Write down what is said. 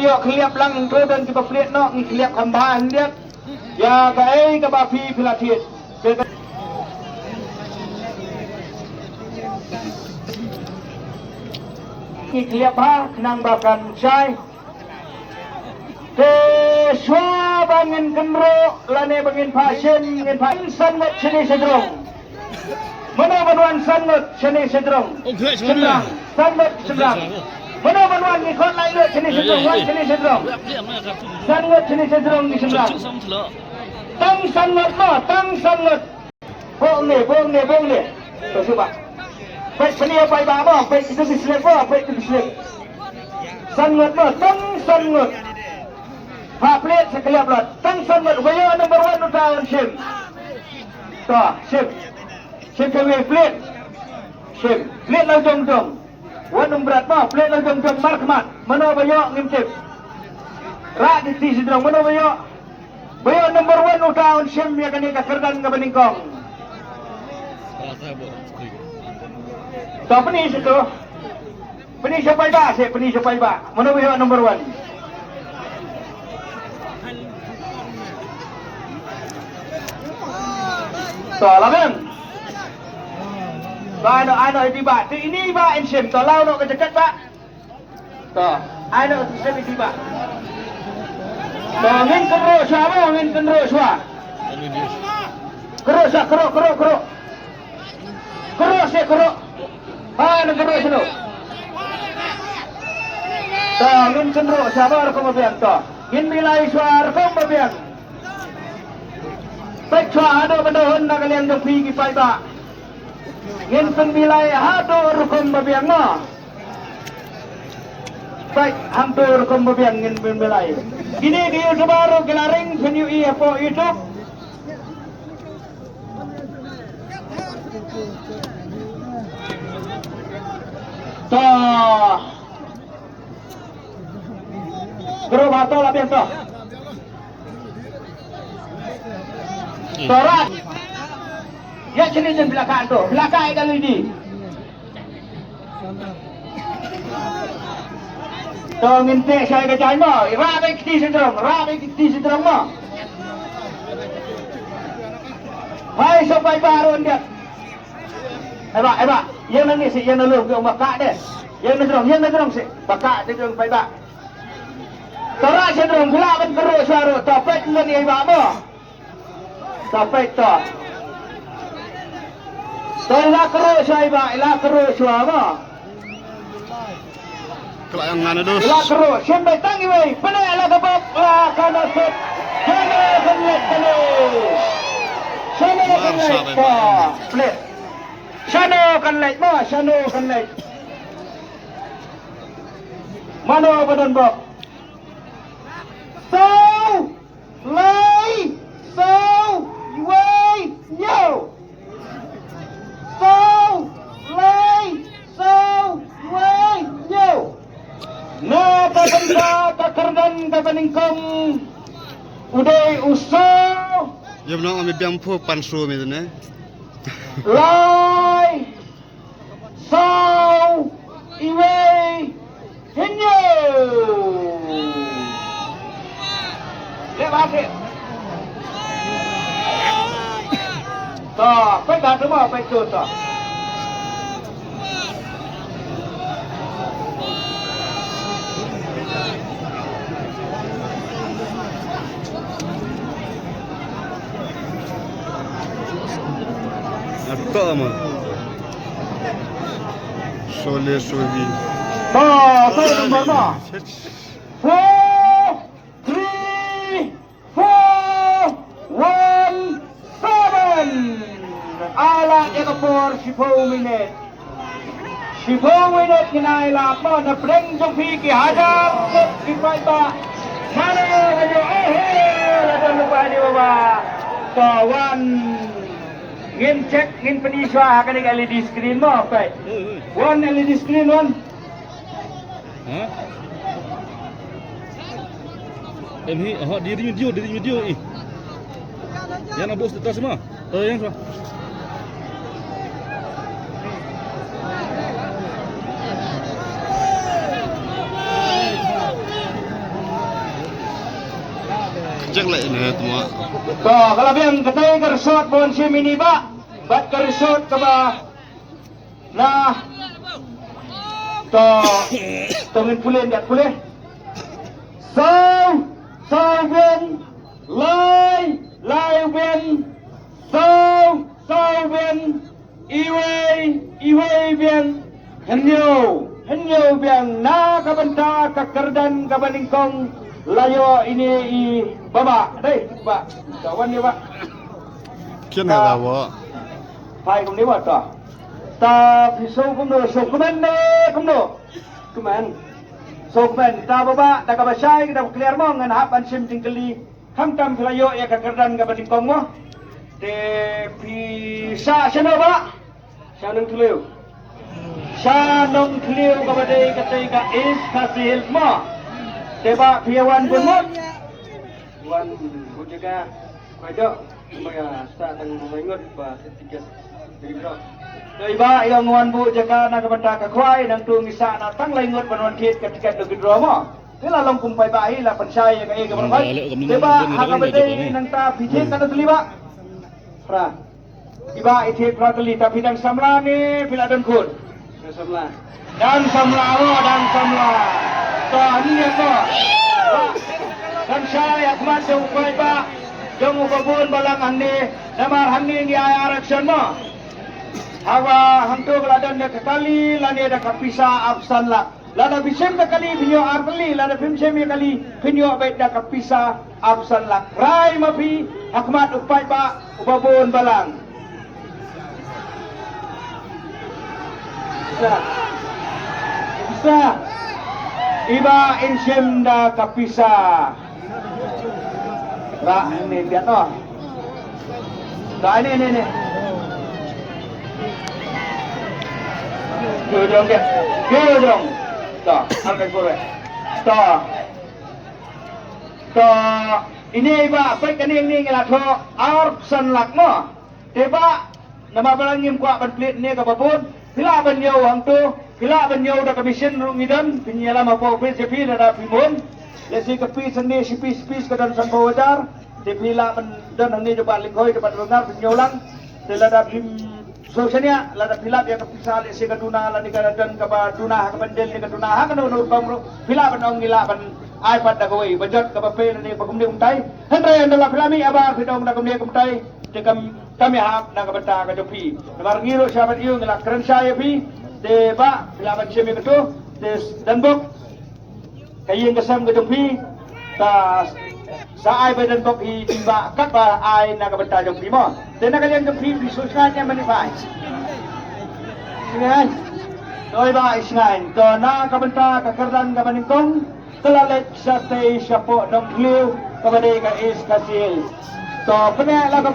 bayok keliap lang ke dan kita pelit nok ni keliap kambahan dia. Ya kai ke bafi pilatit. Ni keliap ha kenang bakan syai. Te shwa bangin kenro lane bangin pasien ngin pa sangat sini sedrong. Mana banuan sangat sini sedrong. Sedrong. Sangat sedrong. Mana banuan ni kot lai le sini sedrong, wan sini sedrong. Sangat sini sedrong di sedrong. Tang sangat ma, tang sangat. Bong ni. Tu cuba. Baik penia pai ba ma, baik itu dislek ba, baik itu dislek. Sangat ma, tang sangat. Pak pelit sekaliap lah. Tang sangat bayar number 1 tahun Sim. Tuh, Sim. Sim kawin pelit. Sim. Pelit lah jom. Wan berat mah, pelit lah jom markmat. Mana bayar ngimtip. Rak di ti sedang mana bayar. Bayar number 1 tahun Sim yang kini kekerdan ke beningkong. Tuh penis itu. Penis siapa iba? Mana bayar number 1? Lah kan? Ano tiba. Ini iba insim. Lau nak kecekat pak. Ano insim tiba. Ngin keruk siapa? Ngin keruk siapa? Keruk siapa? Keruk. Keruk. Ano keruk sino? Ngin keruk siapa? Rekam mabian. Ngin bilai suara rekam mabian. Baik cua ada mendohon nak kalian jom pergi pai ba. Ngin penbilai hado rukum babiang no. Baik hampir rukum babiang ngin penbilai. Ini di YouTube baru gelaring venue po YouTube. Guru bato lah biasa. Sorat. Ya sini jen belakang tu. Belakang kali ini. Tuh minta saya ke China. Rabe kiti sedrong mo. Hai sampai baru dia. Eba. Yang nangis si yang lalu ke makak deh. Yang nadrong si. Bakak dia jong pai ba. Sorat sedrong gula ban keruk suara. Topet ngani iba mo. Sampai to. Ila keruk siapa? Kelak yang mana tu? Ila keruk. Sampai tangi wei. Penai lah kebab. Kana set. Kana kenlet kene. Sana kenlet. Pelit. Sana kenlet. Mana badan bok? Beningkong uday usaw ya benar kami biang po pansu itu ne lai saw iway hinyo lepas toh pegang semua pegang toh. Toma. Sole sovi. Saya nombor 4, 3, 4, 1, 7. Alat ekor 10 minit. 10 minit kinailat mo na preng jumpi ki hadap di pa. Mana kayo? Ada lupa di bawah. Kawan. Ngin cek, ngin peniswa akan di LED screen mo, apa? One LED screen, one. Hah? Ini, diri video ini. Yang nak bos atas semua. Yang semua. Cek lah ini semua. To kalau biang katay ka resort bon si mini ba. Bat ka resort ka ba. Nah. To ngin pulin dak pulin. So win. Lai win. So win. Iway win. Henyo biang na kabanta kakerdan kabaningkong layo ini I baba đây ba kawan ni ba Kian ada apa? phai cũng nếu mà ta thì sâu cũng được sâu cũng anh cũng được cũng anh sâu cũng anh ta baba ta kabar sai kita clear mo ngan hap ansim tingkali hamtam layo ya kakerdan kabaningkong mo te pisa sana ba sanang tuliu Shanong Kliu kabadai ketika is kasih ilmu. Teba piawan bunut. Wan bujaga kajo maya sa tang mengut ba ketiga diribro. Iba yang wan bu jaga na kabanta ka kwai nang tung isa na tang laingot banwan kit ketika digidro mo. Tila long kumpai bahi la pansay ka e kabarban. Teba hakabadai nang ta pijit kana tuliba. Pra. Iba ite pra tuli tapi nang samlani pila don kun. Dan samla to ni ko dan saya akmat jong pai ba jong babun balang hanni namar hanni ni ay action mo hawa hantu kaladan de kali lani da kapisa absan la lada bisem da kali binyo arli lada bimsem kali binyo bait da kapisa absan la rai mapi akmat upai ba babun balang bisa iba insyem da kapisa ra ini lihat oh dah ini gedong dia gedong dah angkat korek dah ini iba apa kening ni ngelatho arpsan lakmo teba nama balangim kuat berpelit ni kapapun Pila banyaw ang to, pila banyaw da kamisyon rungidan, pinyala mapopis si pila da pimon, lesi kapisan ni si pis kadan sang pawadar, di pila dan hani da balikoy da padungar banyaw lang, sila da pim sosanya, lada pila dia kapisa lesi kaduna la ni kadan kabaduna kabandel ni kaduna ha kanu pamro, pila banong ngila ban iPad da kawai, bajat kapape ni pagumdi umtay, hendray andala pilami abar pidong da kumdi umtay, kami hak na kabanta ka jopi namar ngiro sabat iyo ngala keren saya pi de ba bilaban semi ketu de danbok kayen kesam ka jopi ta sa ai ba danbok I timba kat ba ai na kabanta jopi mo de na kalian jopi bisusnya nya manifai singan doi ba isngain to na kabanta ka kerdan ka maningkong kelalet sa te syapo nong kliu kabade ka is kasil to pena la ka